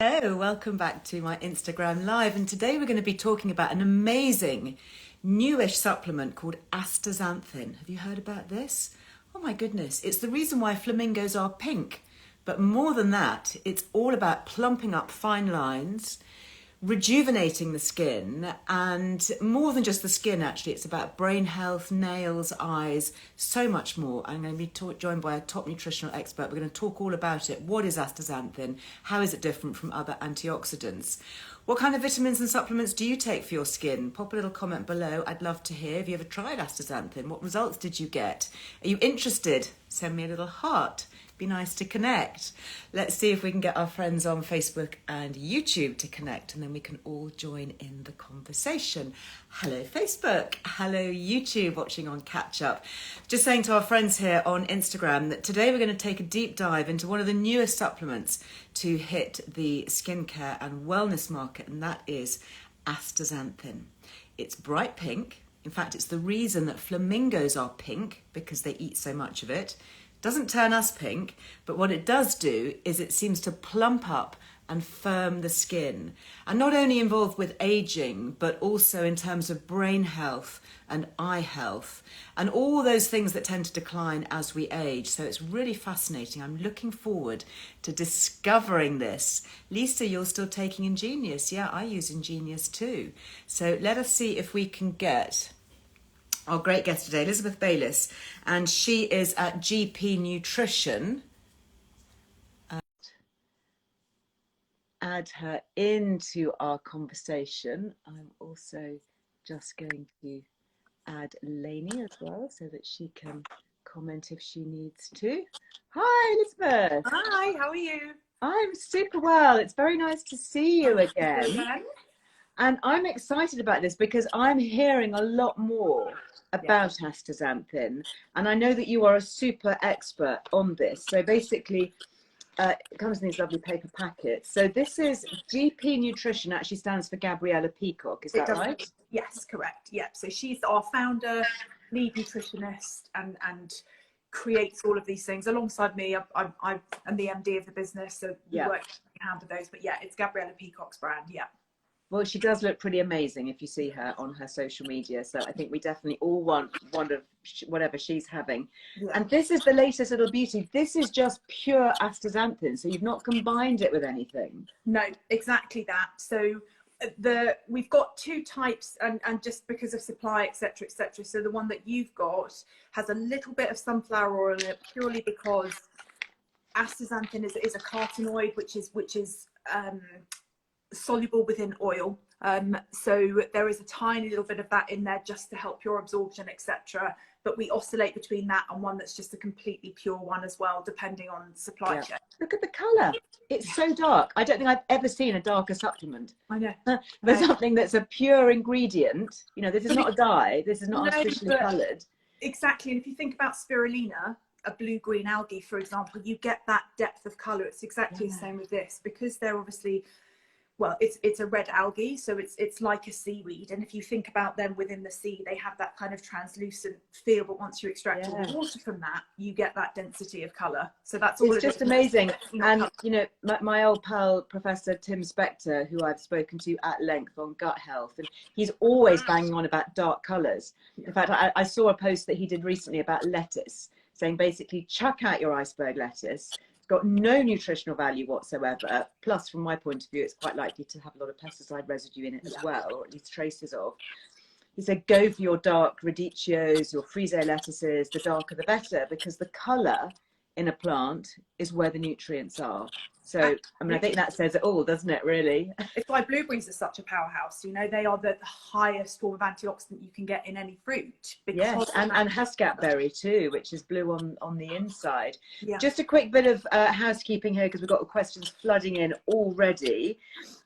Hello, welcome back to my Instagram Live. And today we're going to be talking about an amazing newish supplement called Astaxanthin. Have you heard about this? Oh my goodness, it's the reason why flamingos are pink. But more than that, it's all about plumping up fine lines, rejuvenating the skin, and more than just the skin, actually. It's about brain health, nails, eyes, so much more. I'm going to be joined by a top nutritional expert. We're going to talk all about it. What is astaxanthin? How is it different from other antioxidants? What kind of vitamins and supplements do you take for your skin? Pop a little comment below. I'd love to hear. Have you ever tried astaxanthin? What results did you get? Are you interested? Send me a little heart. Be nice to connect. Let's see if we can get our friends on Facebook and YouTube to connect, and then we can all join in the conversation. Hello Facebook, hello YouTube watching on catch up. Just saying to our friends here on Instagram that today we're going to take a deep dive into one of the newest supplements to hit the skincare and wellness market, and that is astaxanthin. It's bright pink. In fact, it's the reason that flamingos are pink, because they eat so much of it. Doesn't turn us pink, but what it does do is it seems to plump up and firm the skin. And not only involved with aging, but also in terms of brain health and eye health, and all those things that tend to decline as we age. So it's really fascinating. I'm looking forward to discovering this. Lisa, you're still taking Ingenious. Yeah, I use Ingenious too. So let us see if we can get our great guest today, Elizabeth Bayliss, and she is at GP Nutrition. Add her into our conversation. I'm also just going to add Lainey as well so that she can comment if she needs to. Hi, Elizabeth. Hi, how are you? I'm super well. It's very nice to see you again. And I'm excited about this because I'm hearing a lot more about astaxanthin. And I know that you are a super expert on this. So basically, it comes in these lovely paper packets. So this is GP Nutrition, actually stands for Gabriella Peacock. Is that right? Yes, correct. Yeah. So she's our founder, lead nutritionist, and creates all of these things alongside me. I'm the MD of the business, so we work hand with those. But yeah, it's Gabriella Peacock's brand. Yeah. Well, she does look pretty amazing if you see her on her social media. So I think we definitely all want one of whatever she's having. Yeah. And this is the latest little beauty. This is just pure astaxanthin. So you've not combined it with anything. No, exactly that. So we've got two types, and just because of supply, etc., etc. So the one that you've got has a little bit of sunflower oil in it, purely because astaxanthin is a carotenoid, which is soluble within oil, so there is a tiny little bit of that in there just to help your absorption, etc. But we oscillate between that and one that's just a completely pure one as well, depending on supply chain. Look at the colour. It's so dark. I don't think I've ever seen a darker supplement. I know. There's something that's a pure ingredient. You know, this is not a dye. This is not artificially coloured. Exactly. And if you think about spirulina, a blue-green algae, for example, you get that depth of colour. It's exactly the same with this, because they're obviously, well, it's a red algae, so it's like a seaweed, and if you think about them within the sea, they have that kind of translucent feel, but once you extract all the water from that, you get that density of colour. So that's all. It's just amazing. And you know, my old pal Professor Tim Spector, who I've spoken to at length on gut health, and he's always banging on about dark colours. In fact, I saw a post that he did recently about lettuce, saying basically chuck out your iceberg lettuce. Got no nutritional value whatsoever. Plus, from my point of view, it's quite likely to have a lot of pesticide residue in it as well, or at least traces of. He said, go for your dark radicchios, your frise lettuces, the darker the better, because the colour in a plant is where the nutrients are. So, I mean, I think that says it all, doesn't it, really? It's why blueberries are such a powerhouse. You know, they are the highest form of antioxidant you can get in any fruit. Yes, and Hascat berry too, which is blue on the inside. Yeah. Just a quick bit of housekeeping here, because we've got questions flooding in already.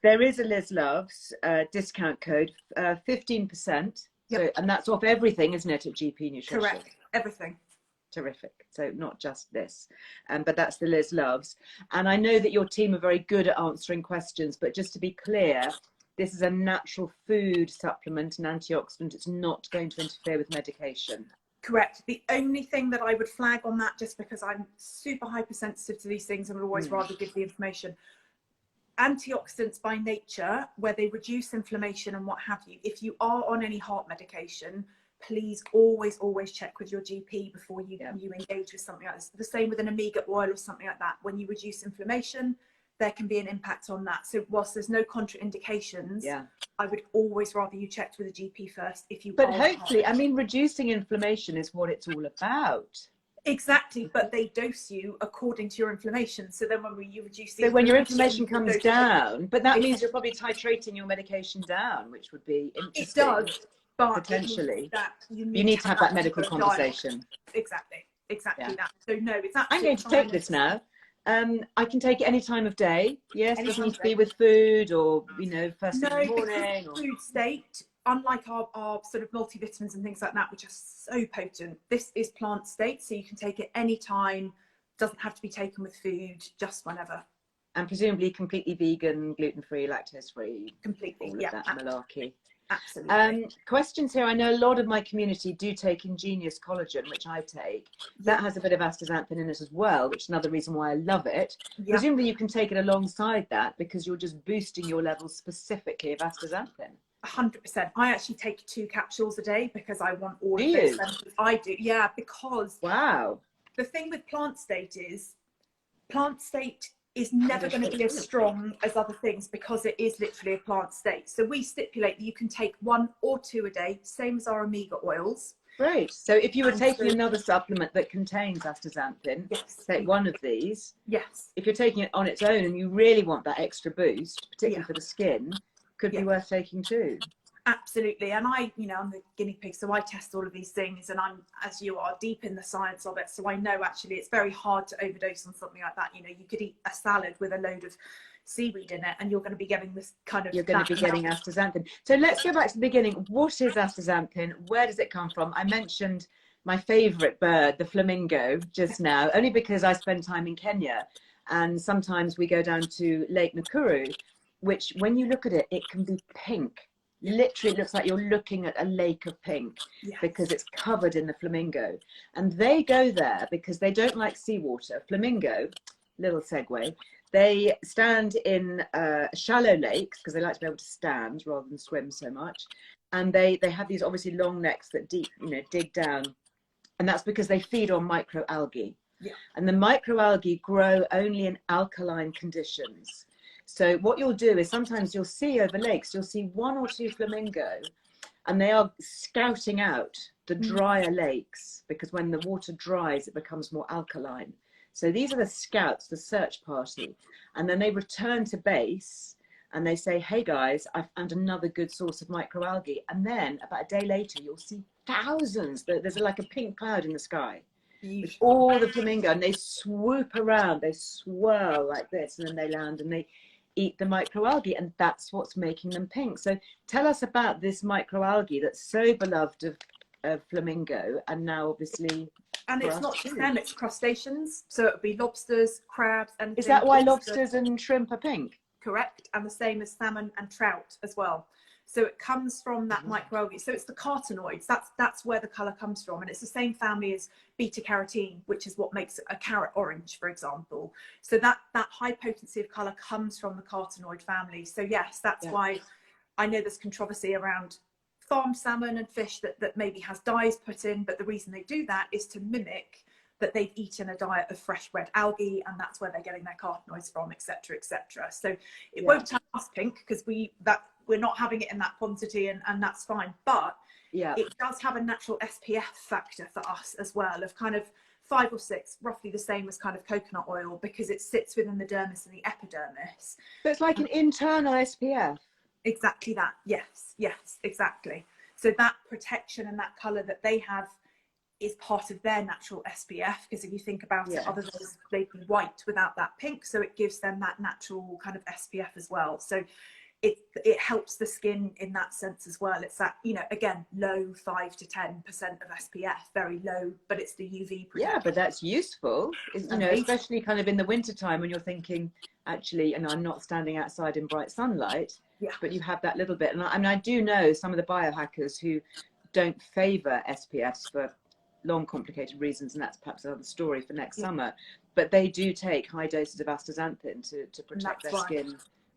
There is a Liz Loves discount code, 15%. Yep. So, and that's off everything, isn't it, at GP Nutrition? Correct, everything. Terrific. So not just this, but that's the Liz Loves. And I know that your team are very good at answering questions, but just to be clear, this is a natural food supplement, an antioxidant. It's not going to interfere with medication. Correct. The only thing that I would flag on that, just because I'm super hypersensitive to these things and would always rather give the information, antioxidants by nature, where they reduce inflammation and what have you. If you are on any heart medication, please always check with your GP before you engage with something like this. The same with an omega oil or something like that. When you reduce inflammation, there can be an impact on that. So whilst there's no contraindications, I would always rather you checked with a GP first if you But hopefully, I mean, reducing inflammation is what it's all about. Exactly, but they dose you according to your inflammation. So then when you reduce the when your inflammation comes down, but that means you're probably titrating your medication down, which would be interesting. It does, but potentially that you need to have that medical conversation. Exactly that. So no, it's absolutely I'm going to take this now. I can take it any time of day. Yes, it doesn't need to be with food or, you know, first thing in the morning. Or food state, unlike our sort of multivitamins and things like that, which are so potent, this is plant state, so you can take it any time. Doesn't have to be taken with food, just whenever. And presumably completely vegan, gluten-free, lactose-free. Completely, all of that malarkey. Absolutely. Questions here. I know a lot of my community do take Ingenious Collagen, which I take. That has a bit of astaxanthin in it as well, which is another reason why I love it. Presumably you can take it alongside that because you're just boosting your levels specifically of astaxanthin. 100%. I actually take 2 capsules a day because I want all of those. I do, because the thing with plant state is never going to be as strong as other things because it is literally a plant state. So we stipulate that you can take 1 or 2 a day, same as our omega oils. Great. So if you were taking another supplement that contains astaxanthin, take one of these. Yes. If you're taking it on its own and you really want that extra boost, particularly for the skin, could be worth taking 2. Absolutely. And I'm the guinea pig, so I test all of these things, and I'm, as you are, deep in the science of it. So I know actually it's very hard to overdose on something like that. You know, you could eat a salad with a load of seaweed in it and you're going to be getting this kind of... You're going to be getting astaxanthin. So let's go back to the beginning. What is astaxanthin? Where does it come from? I mentioned my favourite bird, the flamingo, just now, only because I spend time in Kenya and sometimes we go down to Lake Nakuru, which when you look at it, it can be pink. Literally it looks like you're looking at a lake of pink because it's covered in the flamingo. And they go there because they don't like seawater. Flamingo, little segue, they stand in shallow lakes because they like to be able to stand rather than swim so much. And they have these obviously long necks that dig down. And that's because they feed on microalgae. And the microalgae grow only in alkaline conditions. So what you'll do is sometimes you'll see over lakes, you'll see 1 or 2 flamingo and they are scouting out the drier lakes because when the water dries, it becomes more alkaline. So these are the scouts, the search party. And then they return to base and they say, hey guys, I found another good source of microalgae. And then about a day later, you'll see thousands. There's like a pink cloud in the sky with all the flamingo and they swoop around, they swirl like this and then they land and they eat the microalgae, and that's what's making them pink. So tell us about this microalgae that's so beloved of flamingo, and now obviously... And it's not just them, it's crustaceans. So it would be lobsters, crabs, and... Is that why lobsters and shrimp are pink? Correct, and the same as salmon and trout as well. So it comes from that microalgae. So it's the carotenoids. That's where the colour comes from. And it's the same family as beta carotene, which is what makes a carrot orange, for example. So that high potency of colour comes from the carotenoid family. So yes, that's why I know there's controversy around farmed salmon and fish that maybe has dyes put in. But the reason they do that is to mimic that they've eaten a diet of fresh red algae, and that's where they're getting their carotenoids from, etc., etc. So it won't turn us pink because we're not having it in that quantity, and that's fine. But it does have a natural SPF factor for us as well, of kind of 5 or 6, roughly the same as kind of coconut oil, because it sits within the dermis and the epidermis. So it's like an internal SPF. Exactly that. Yes, exactly. So that protection and that colour that they have is part of their natural SPF, because if you think about it, other than they'd be white without that pink, so it gives them that natural kind of SPF as well. So it helps the skin in that sense as well. It's that, again, low 5 to 10% of SPF, very low, but it's the UV protection. Yeah, but that's useful, especially kind of in the wintertime when you're thinking, actually, I'm not standing outside in bright sunlight, but you have that little bit. And I do know some of the biohackers who don't favour SPFs for long, complicated reasons, and that's perhaps another story for next summer. But they do take high doses of astaxanthin to protect their skin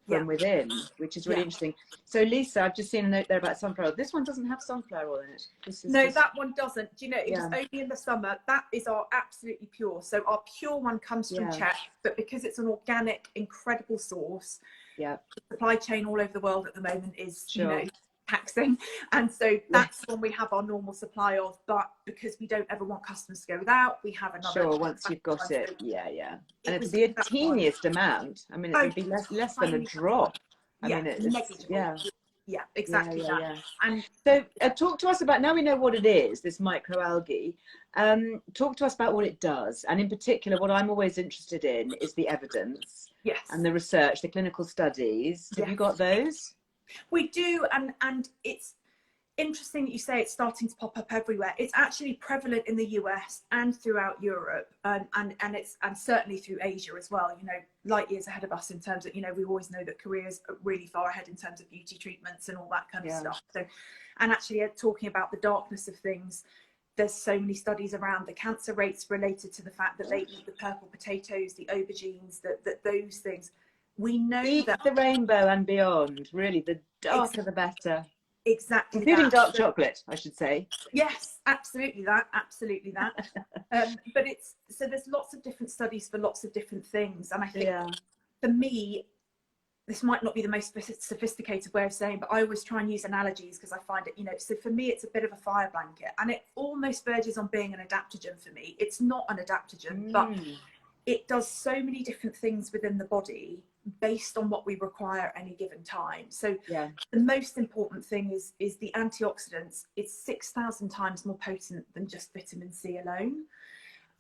from within, which is really interesting. So Lisa, I've just seen a note there about sunflower oil. This one doesn't have sunflower oil in it. This is just... that one doesn't. Do you know, it was only in the summer. That is our absolutely pure. So our pure one comes from Czech, but because it's an organic, incredible source, the supply chain all over the world at the moment is, you know, taxing, and so that's when we have our normal supply of. But because we don't ever want customers to go without, we have another. Once you've got it, and it'd be a teeniest amount. I mean, it would be less than a drop. I mean, it's negligible. Yeah, exactly that. And so talk to us about, now we know what it is, this microalgae. Talk to us about what it does, and in particular, what I'm always interested in is the evidence. And the research, the clinical studies. Have you got those? We do, and it's interesting that you say it's starting to pop up everywhere. It's actually prevalent in the US and throughout Europe, and certainly through Asia as well. You know, light years ahead of us in terms of, you know, we always know that Korea's really far ahead in terms of beauty treatments and all that kind of stuff. So, and actually talking about the darkness of things, there's so many studies around the cancer rates related to the fact that they eat the purple potatoes, the aubergines, that those things. We know that the rainbow and beyond, really, the darker the better. Exactly. Including dark chocolate, I should say. Yes, absolutely that. But it's, so there's lots of different studies for lots of different things. And I think for me, this might not be the most sophisticated way of saying, but I always try and use analogies because I find it, you know, so for me, it's a bit of a fire blanket, and it almost verges on being an adaptogen for me. It's not an adaptogen, but it does so many different things within the body based on what we require at any given time. So the most important thing is the antioxidants. It's 6,000 times more potent than just vitamin C alone.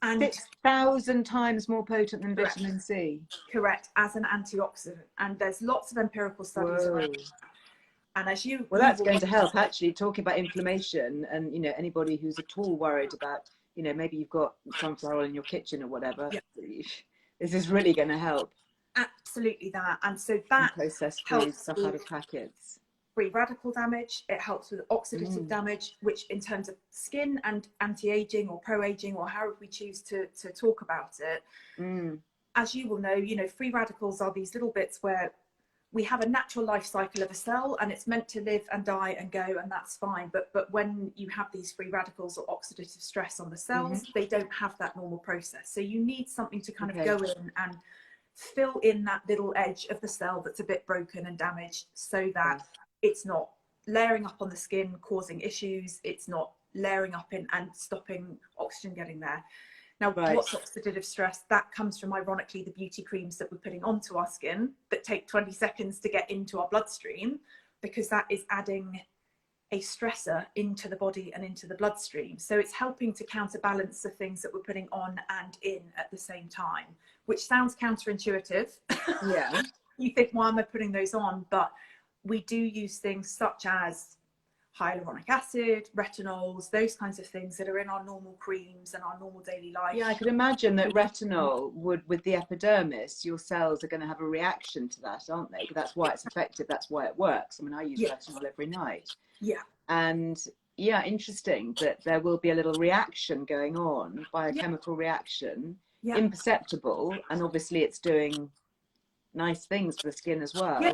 And 6,000 times more potent than vitamin C. Correct, as an antioxidant. And there's lots of empirical studies around. And as you that's going to help, actually, talking about inflammation, and you know, anybody who's at all worried about, you know, maybe you've got sunflower oil in your kitchen or whatever, this is really going to help. Absolutely that. And so that processed food, stuff out of packets. Free radical damage. It helps with oxidative damage, which in terms of skin and anti-aging or pro-aging, or however we choose to talk about it, as you will know, you know, free radicals are these little bits where we have a natural life cycle of a cell, and it's meant to live and die and go, and that's fine. But when you have these free radicals or oxidative stress on the cells, they don't have that normal process. So you need something to kind of go in and fill in that little edge of the cell that's a bit broken and damaged, so that it's not layering up on the skin, causing issues. It's not layering up in and stopping oxygen getting there. Now, what's oxidative stress? That comes from, ironically, the beauty creams that we're putting onto our skin that take 20 seconds to get into our bloodstream, because that is adding a stressor into the body and into the bloodstream. So it's helping to counterbalance the things that we're putting on and in at the same time, which sounds counterintuitive. You think, why am I putting those on? But we do use things such as hyaluronic acid, retinols, those kinds of things that are in our normal creams and our normal daily life. I could imagine that retinol would, with the epidermis, your cells are going to have a reaction to that, aren't they? That's why it's effective. That's why it works. I mean, I use retinol every night. And interesting that there will be a little reaction going on, biochemical reaction, imperceptible, and obviously it's doing nice things for the skin as well.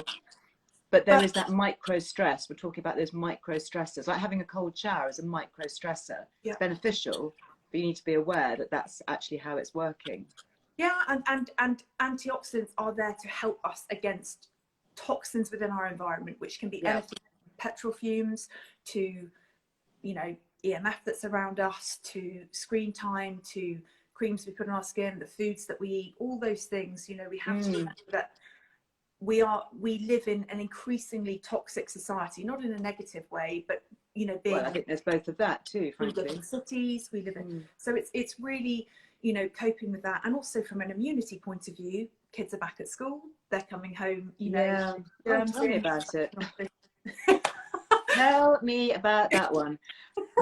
But there is that micro stress. We're talking about those micro stressors, like having a cold shower is a micro stressor. It's beneficial, but you need to be aware that that's actually how it's working. And antioxidants are there to help us against toxins within our environment, which can be anything from petrol fumes to, you know, EMF that's around us, to screen time, to creams we put on our skin, the foods that we eat, all those things. You know, we have to remember that we live in an increasingly toxic society, not in a negative way, but, you know, being, I think there's both of that too, frankly. We live in cities, we live in, so it's really, you know, coping with that. And also from an immunity point of view, kids are back at school, they're coming home, you know. Tell me about it. Tell me about that one.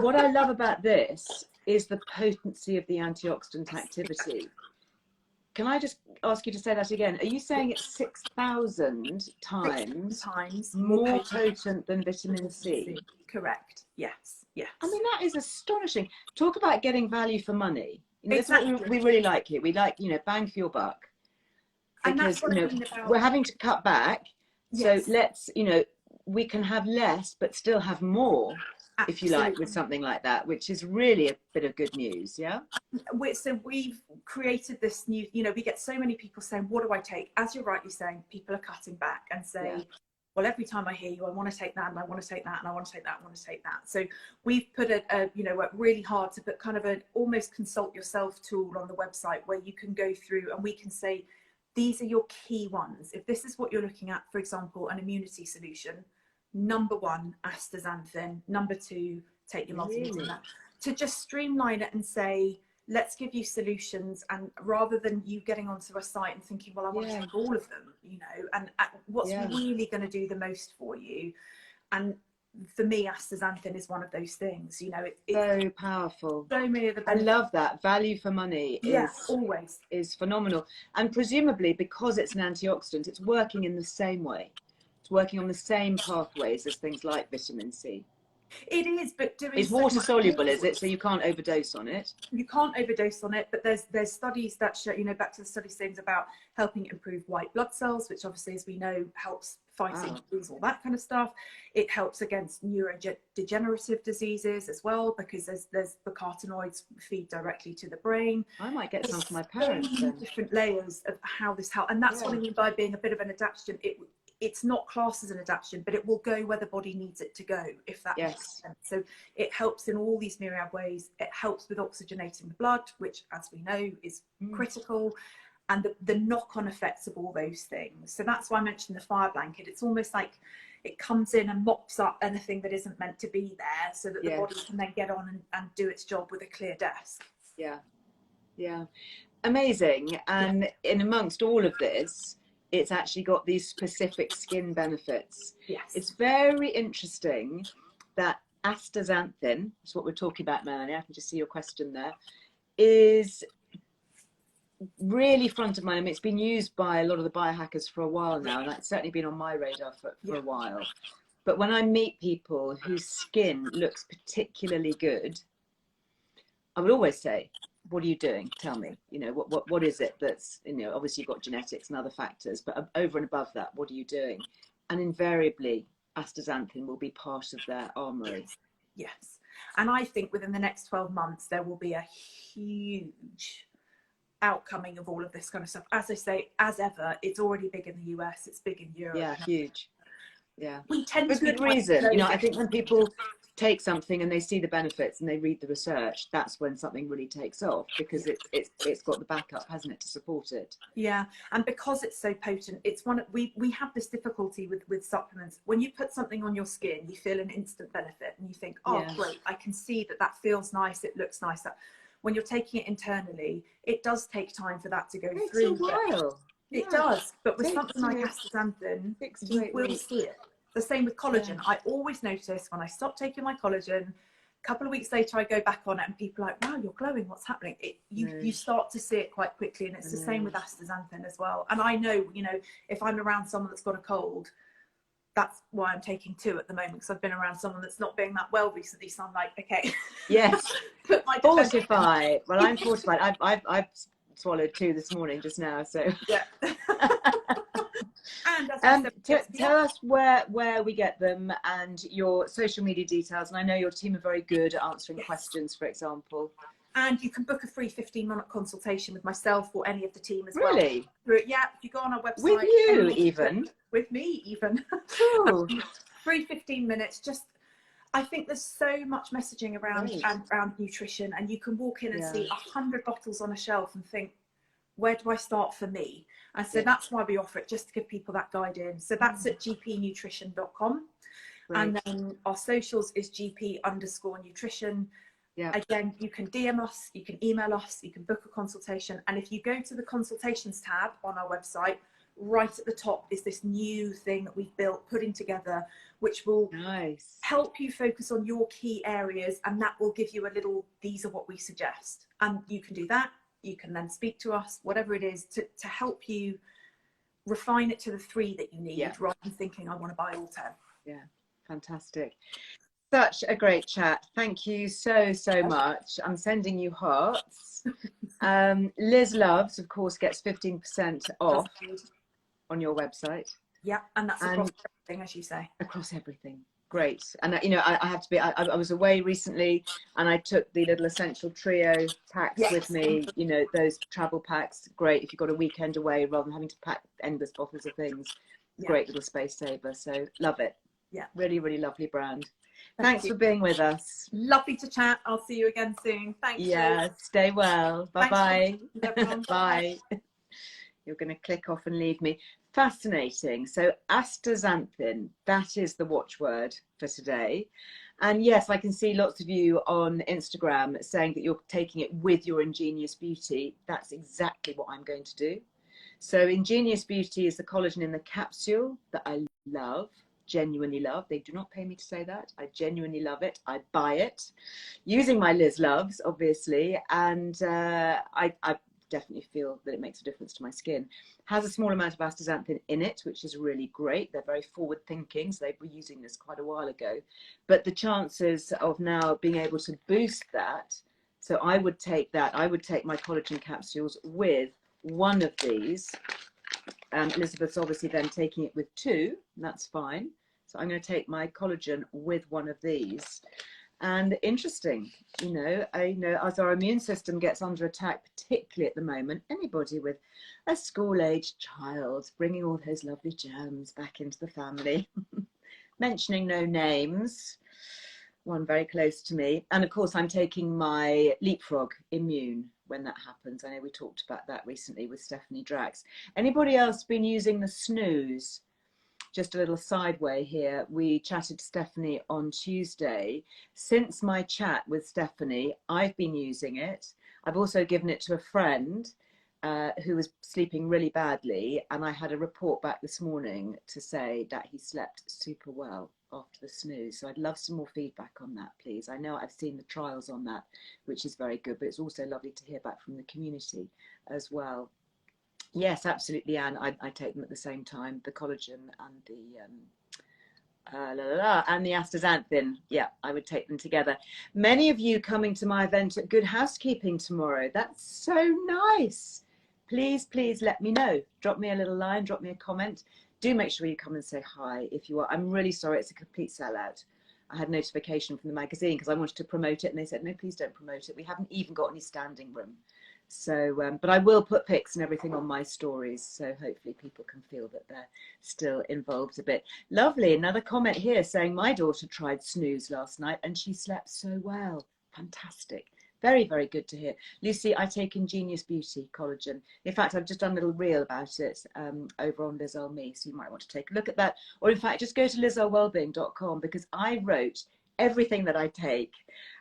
What I love about this is the potency of the antioxidant activity. Can I just ask you to say that again? Are you saying it's 6,000 times more potent than vitamin C? Correct. Yes. I mean, that is astonishing. Talk about getting value for money. You know, exactly. That's what we really like here. We like, you know, bang for your buck. Because, you know, we're having to cut back, So Yes. let's, we can have less, but still have more, if you like, with Absolutely. something like that, which is really a bit of good news. Yeah. So we've created this new, we get so many people saying, what do I take? As you're rightly saying, people are cutting back and say, Yeah. well, every time I hear you, I want to take that, and I want to take that, and I want to take that, and I want to take that. So we've put worked really hard to put kind of an almost consult yourself tool on the website where you can go through and we can say, these are your key ones. If this is what you're looking at, for example, an immunity solution, number one, astaxanthin. Number two, take your multivitamin. Really? To just streamline it and say, let's give you solutions, and rather than you getting onto a site and thinking, well, I want to take all of them, and what's really going to do the most for you. And for me, astaxanthin is one of those things. It's So powerful. so many of the I benefits. love that. Value for money Always is phenomenal. And presumably because it's an antioxidant, it's working in the same way. It's working on the same pathways as things like vitamin C. it is, but doing It's water soluble, is it? So you can't overdose on it. You can't overdose on it, but there's studies that show, back to the study things about helping improve white blood cells, which obviously, as we know, helps fighting disease, all that kind of stuff. It helps against neurodegenerative diseases as well, because there's the carotenoids feed directly to the brain. I might get some for my So parents many then. different layers of how this helps, and that's what I mean by being a bit of an adaptogen. It's not classed as an adaptogen, but it will go where the body needs it to go, if that makes sense. So it helps in all these myriad ways. It helps with oxygenating the blood, which, as we know, is critical, and the knock-on effects of all those things. So that's why I mentioned the fire blanket. It's almost like it comes in and mops up anything that isn't meant to be there, so that the body can then get on and do its job with a clear desk. Yeah, amazing. And in amongst all of this, it's actually got these specific skin benefits. Yes. It's very interesting that astaxanthin, that's what we're talking about, Melanie, I can just see your question there, is really front of mind. I mean, it's been used by a lot of the biohackers for a while now, and that's certainly been on my radar for a while. But when I meet people whose skin looks particularly good, I would always say, what are you doing? Tell me, what is it that's, obviously you've got genetics and other factors, but over and above that, what are you doing? And invariably, astaxanthin will be part of their armory. Yes. And I think within the next 12 months, there will be a huge outcoming of all of this kind of stuff. As I say, as ever, it's already big in the US, it's big in Europe. Yeah, huge. Yeah. We tend for good reason. I think when people take something and they see the benefits and they read the research, that's when something really takes off, because it's got the backup, hasn't it, to support it. Yeah, and because it's so potent, it's we have this difficulty with supplements. When you put something on your skin, you feel an instant benefit and you think, oh great, I can see that feels nice, it looks nice. When you're taking it internally, it does take time for that to go through. It's a while. It does, but with something like astaxanthin, you will see it. The same with collagen. I always notice when I stop taking my collagen, a couple of weeks later I go back on it and people are like, wow, you're glowing, what's happening? You start to see it quite quickly, and it's the same with astaxanthin as well. And I know, if I'm around someone that's got a cold, that's why I'm taking 2 at the moment, because I've been around someone that's not being that well recently, so I'm like, okay. Yes. Put my fortify. Well, I'm fortified. I've swallowed 2 this morning just now, so yeah. And as I said, tell us where we get them and your social media details. And I know your team are very good at answering questions, for example. And you can book a free 15-minute consultation with myself or any of the team as well. Really? Yeah, if you go on our website. With you, even? With me, even. Cool. Free 15 minutes. Just, I think there's so much messaging around nutrition, and you can walk in and see 100 bottles on a shelf and think, where do I start for me? And so that's why we offer it, just to give people that guide in. So that's at gpnutrition.com. And then our socials is gp_nutrition. Yeah. Again, you can DM us, you can email us, you can book a consultation. And if you go to the consultations tab on our website, right at the top is this new thing that we've built, putting together, which will help you focus on your key areas. And that will give you a little, these are what we suggest. And you can do that. You can then speak to us, whatever it is, to help you refine it to the 3 that you need, rather than thinking, I want to buy all 10. Yeah, fantastic. Such a great chat. Thank you so much. I'm sending you hearts. Liz Loves, of course, gets 15% off on your website. Yeah, and that's And across everything, as you say. across everything. Great. And you know, I have to be, I was away recently and I took the little essential trio packs with Yes. me, you know, those travel packs. Great if you've got a weekend away rather than having to pack endless bottles of things. Yeah. Great little space saver. So love it. Yeah. Really, really lovely brand. Thank Thanks you. for being with us. Lovely to chat. I'll see you again soon. Thanks, Liz. Yeah, stay well. Thanks for Bye-bye. everyone. Bye. You're going to click off and leave me. Fascinating. So astaxanthin, that is the watchword for today. And yes, I can see lots of you on Instagram saying that you're taking it with your Ingenious Beauty. That's exactly what I'm going to do. So Ingenious Beauty is the collagen in the capsule that I love, genuinely love. They do not pay me to say that. I genuinely love it. I buy it using my Liz Loves, obviously. And I definitely feel that it makes a difference to my skin. Has a small amount of astaxanthin in it, which is really great. They're very forward thinking, so they were using this quite a while ago. But the chances of now being able to boost that, so I would take that, I would take my collagen capsules with one of these. Elizabeth's obviously then taking it with two, and that's fine. So I'm going to take my collagen with one of these. And interesting, you know, I know as our immune system gets under attack, particularly at the moment, anybody with a school-aged child bringing all those lovely germs back into the family, mentioning no names, one very close to me. And of course, I'm taking my Leapfrog Immune when that happens. I know we talked about that recently with Stephanie Drax. Anybody else been using the snooze? Just a little sideway here. We chatted to Stephanie on Tuesday. Since my chat with Stephanie, I've been using it. I've also given it to a friend who was sleeping really badly, and I had a report back this morning to say that he slept super well after the snooze. So I'd love some more feedback on that, please. I know I've seen the trials on that, which is very good, but it's also lovely to hear back from the community as well. Yes, absolutely, Anne. I take them at the same time, the collagen and the astaxanthin. Yeah, I would take them together. Many of you coming to my event at Good Housekeeping tomorrow. That's so nice. Please, please let me know. Drop me a little line, drop me a comment. Do make sure you come and say hi if you are. I'm really sorry, it's a complete sellout. I had notification from the magazine because I wanted to promote it and they said, no, please don't promote it. We haven't even got any standing room. So, but I will put pics and everything on my stories, so hopefully people can feel that they're still involved a bit. Lovely. Another comment here saying my daughter tried snooze last night and she slept so well. Fantastic. Very, very good to hear. Lucy, I take Ingenious Beauty collagen. In fact, I've just done a little reel about it over on Liz Earle Me, so you might want to take a look at that. Or in fact, just go to lizearlewellbeing.com because I wrote everything that I take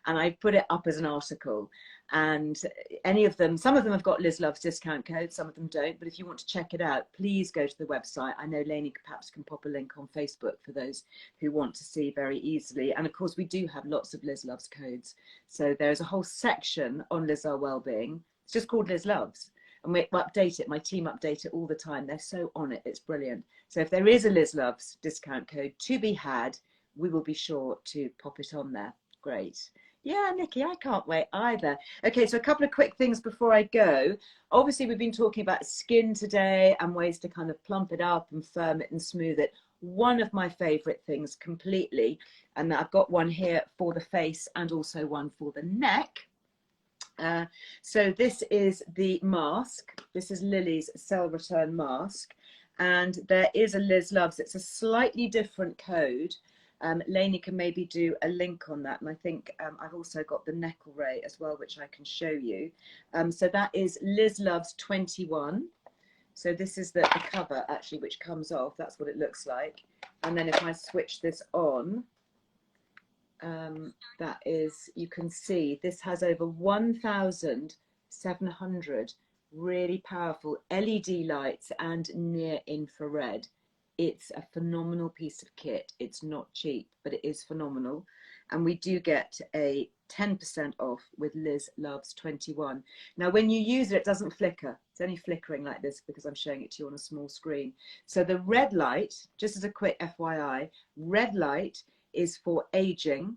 and I put it up as an article. And any of them, some of them have got Liz Loves discount code, some of them don't. But if you want to check it out, please go to the website. I know Lainey perhaps can pop a link on Facebook for those who want to see very easily. And of course, we do have lots of Liz Loves codes. So there's a whole section on Liz Earle Wellbeing. It's just called Liz Loves. And we update it. My team update it all the time. They're so on it. It's brilliant. So if there is a Liz Loves discount code to be had, we will be sure to pop it on there. Great. Yeah, Nikki, I can't wait either. Okay, so a couple of quick things before I go. Obviously, we've been talking about skin today and ways to kind of plump it up and firm it and smooth it. One of my favorite things completely, and I've got one here for the face and also one for the neck. So this is the mask. This is Lily's Cell Return Mask. And there is a Liz Loves. It's a slightly different code. Lainey can maybe do a link on that, and I think I've also got the neck array as well, which I can show you. So that is Liz Loves 21. So this is the cover actually, which comes off. That's what it looks like. And then if I switch this on, that is, you can see this has over 1,700 really powerful LED lights and near infrared. It's a phenomenal piece of kit. It's not cheap, but it is phenomenal. And we do get a 10% off with Liz Loves 21. Now, when you use it, it doesn't flicker. It's only flickering like this because I'm showing it to you on a small screen. So the red light, just as a quick FYI, red light is for aging.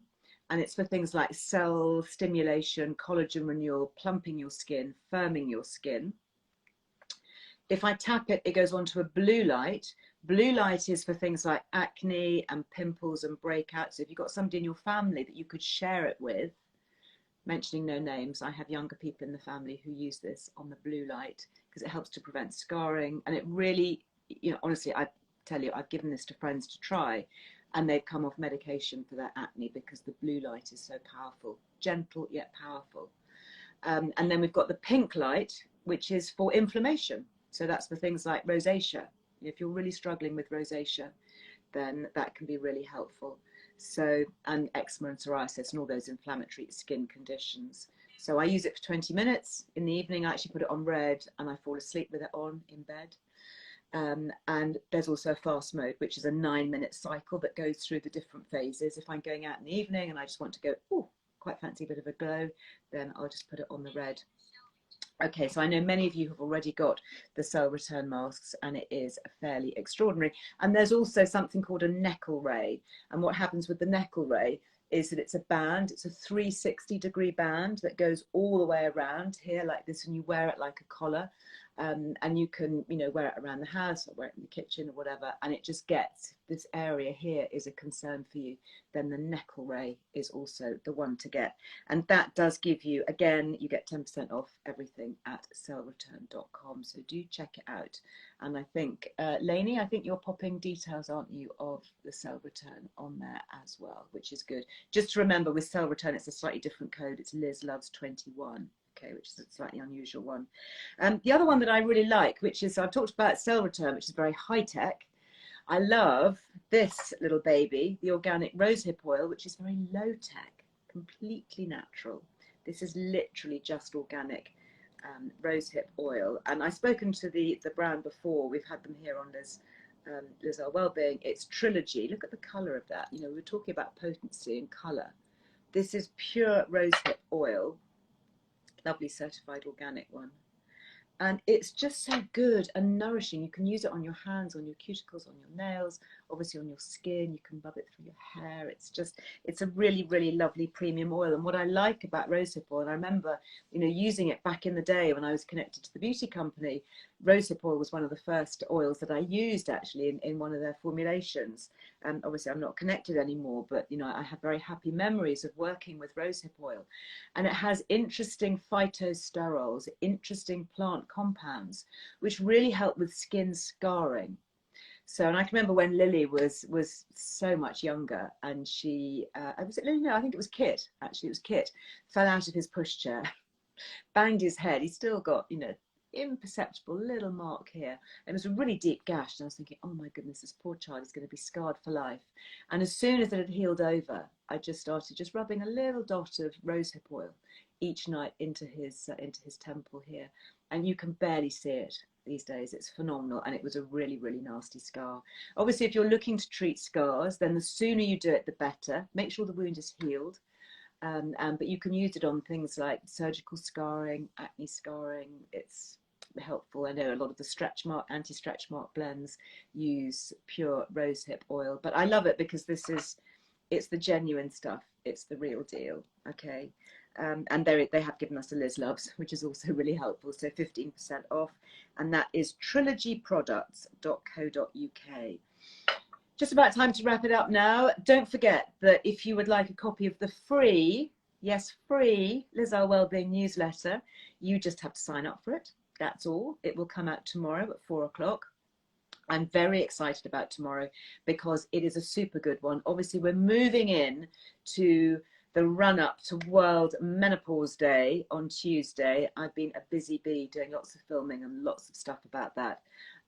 And it's for things like cell stimulation, collagen renewal, plumping your skin, firming your skin. If I tap it, it goes on to a blue light. Blue light is for things like acne and pimples and breakouts. So if you've got somebody in your family that you could share it with, mentioning no names, I have younger people in the family who use this on the blue light because it helps to prevent scarring. And it really, you know, honestly, I tell you, I've given this to friends to try and they've come off medication for their acne because the blue light is so powerful, gentle yet powerful. And then we've got the pink light, which is for inflammation. So that's for things like rosacea. If you're really struggling with rosacea, then that can be really helpful. So, and eczema and psoriasis and all those inflammatory skin conditions. So I use it for 20 minutes. In the evening, I actually put it on red and I fall asleep with it on in bed. And there's also a fast mode, which is a 9-minute cycle that goes through the different phases. If I'm going out in the evening and I just want to go, oh, quite fancy a bit of a glow, then I'll just put it on the red. Okay, so I know many of you have already got the cell return masks and it is fairly extraordinary. And there's also something called a Neckel ray. And what happens with the Neckel ray is that it's a band, it's a 360-degree band that goes all the way around here like this, and you wear it like a collar. And you can, you know, wear it around the house or wear it in the kitchen or whatever, and it just gets, this area here is a concern for you, then the Neckel ray is also the one to get. And that does give you, again, you get 10% off everything at cellreturn.com, so do check it out. And I think, Lainey, I think you're popping details, aren't you, of the Cell Return on there as well, which is good. Just to remember, with Cell Return, it's a slightly different code. It's Liz Loves 21. Okay, which is a slightly unusual one. The other one that I really like, which is, I've talked about Cell Return, which is very high tech. I love this little baby, the organic rosehip oil, which is very low tech, completely natural. This is literally just organic rosehip oil. And I've spoken to the brand before. We've had them here on Liz Earle Wellbeing. It's Trilogy. Look at the colour of that. You know, we were talking about potency and colour. This is pure rosehip oil. Lovely certified organic one, and it's just so good and nourishing. You can use it on your hands, on your cuticles, on your nails, obviously on your skin. You can rub it through your hair. It's a really, really lovely premium oil. And what I like about rosehip oil, and I remember, you know, using it back in the day when I was connected to the beauty company, rosehip oil was one of the first oils that I used actually in one of their formulations. Obviously I'm not connected anymore, but you know, I have very happy memories of working with rosehip oil. And it has interesting phytosterols, interesting plant compounds, which really help with skin scarring. So, and I can remember when Lily was so much younger, and she, was it Lily? No, I think it was Kit, actually, it was Kit, fell out of his pushchair, banged his head. He's still got, you know, imperceptible little mark here. It was a really deep gash, and I was thinking, oh my goodness, this poor child is going to be scarred for life. And as soon as it had healed over, I just started just rubbing a little dot of rosehip oil each night into his temple here, and you can barely see it these days. It's phenomenal, and it was a really, really nasty scar. Obviously, if you're looking to treat scars, then the sooner you do it, the better. Make sure the wound is healed. But you can use it on things like surgical scarring, acne scarring. It's helpful. I know a lot of the stretch mark, anti-stretch mark blends use pure rosehip oil, but I love it because it's the genuine stuff. It's the real deal. Okay. And they have given us a Liz Loves, which is also really helpful. So 15% off, and that is trilogyproducts.co.uk. Just about time to wrap it up now. Don't forget that if you would like a copy of the free, yes, free Liz Earle Wellbeing newsletter, you just have to sign up for it. That's all. It will come out tomorrow at 4 o'clock. I'm very excited about tomorrow because it is a super good one. Obviously, we're moving in to the run up to World Menopause Day on Tuesday. I've been a busy bee doing lots of filming and lots of stuff about that.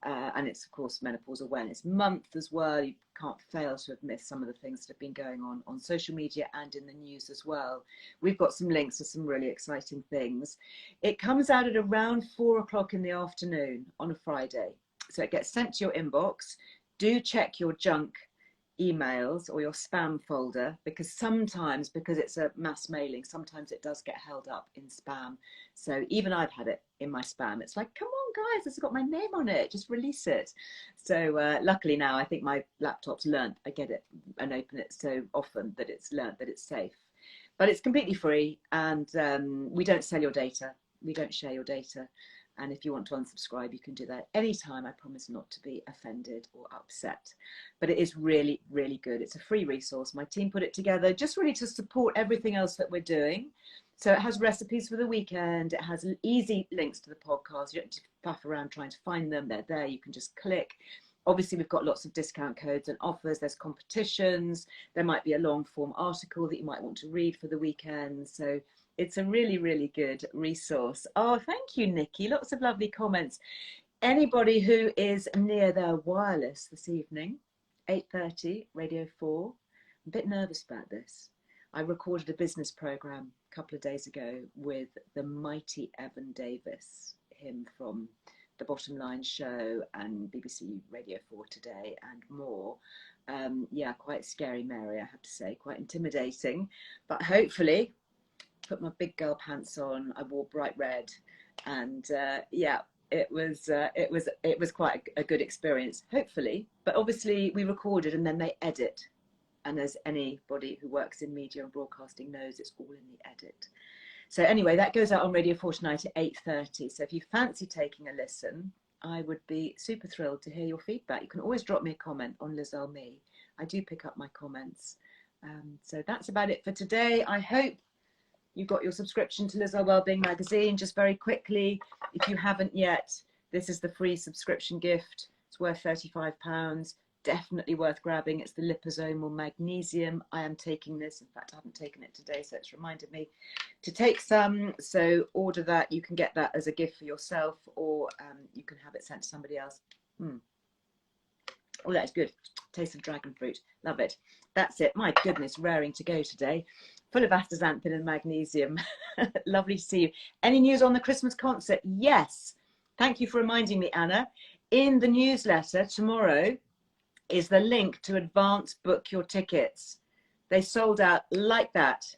And it's, of course, Menopause Awareness Month as well. You can't fail to have missed some of the things that have been going on social media and in the news as well. We've got some links to some really exciting things. It comes out at around 4 o'clock in the afternoon on a Friday. So it gets sent to your inbox. Do check your junk emails or your spam folder, because sometimes, because it's a mass mailing, sometimes it does get held up in spam. So even I've had it in my spam. It's like, come on guys, this has got my name on it, just release it. So luckily now I think my laptop's learnt, I get it and open it so often that it's learnt that it's safe. But it's completely free, and we don't sell your data, we don't share your data. And if you want to unsubscribe, you can do that anytime. I promise not to be offended or upset. But it is really, really good. It's a free resource. My team put it together just really to support everything else that we're doing. So it has recipes for the weekend. It has easy links to the podcast. You don't have to faff around trying to find them. They're there. You can just click. Obviously, we've got lots of discount codes and offers. There's competitions. There might be a long form article that you might want to read for the weekend. So it's a really, really good resource. Oh, thank you, Nikki. Lots of lovely comments. Anybody who is near their wireless this evening, 8:30, Radio 4. I'm a bit nervous about this. I recorded a business program a couple of days ago with the mighty Evan Davis, him from The Bottom Line Show and BBC Radio 4 Today and more. Yeah, quite scary, Mary, I have to say, quite intimidating, but hopefully put my big girl pants on. I wore bright red, and yeah, it was quite a good experience, hopefully. But obviously we recorded and then they edit, and as anybody who works in media and broadcasting knows, it's all in the edit. So anyway, that goes out on Radio 4 tonight at 8:30. So if you fancy taking a listen, I would be super thrilled to hear your feedback. You can always drop me a comment on Liz Earle Me. I do pick up my comments. So that's about it for today. I hope you got your subscription to Liz Earle Wellbeing magazine. Just very quickly, if you haven't yet, this is the free subscription gift. It's worth £35. Definitely worth grabbing. It's the liposomal magnesium. I am taking this. In fact, I haven't taken it today, so it's reminded me to take some. So order that. You can get that as a gift for yourself, or you can have it sent to somebody else. Oh, that's good. Taste of dragon fruit. Love it. That's it. My goodness, raring to go today. Full of astaxanthin and magnesium. Lovely to see you. Any news on the Christmas concert? Yes. Thank you for reminding me, Anna. In the newsletter tomorrow is the link to advance book your tickets. They sold out like that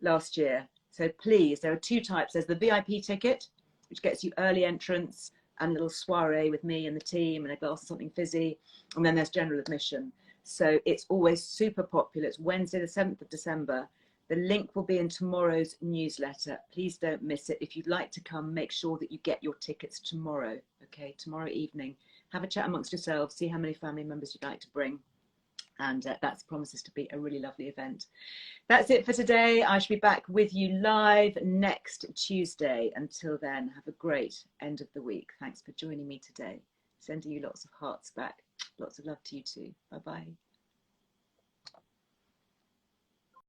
last year. So please, there are two types. There's the VIP ticket, which gets you early entrance and a little soiree with me and the team and a glass of something fizzy. And then there's general admission. So it's always super popular. It's Wednesday, the 7th of December. The link will be in tomorrow's newsletter. Please don't miss it. If you'd like to come, make sure that you get your tickets tomorrow. Okay, tomorrow evening. Have a chat amongst yourselves, see how many family members you'd like to bring. And that promises to be a really lovely event. That's it for today. I shall be back with you live next Tuesday. Until then, have a great end of the week. Thanks for joining me today. Sending you lots of hearts back. Lots of love to you too. Bye-bye.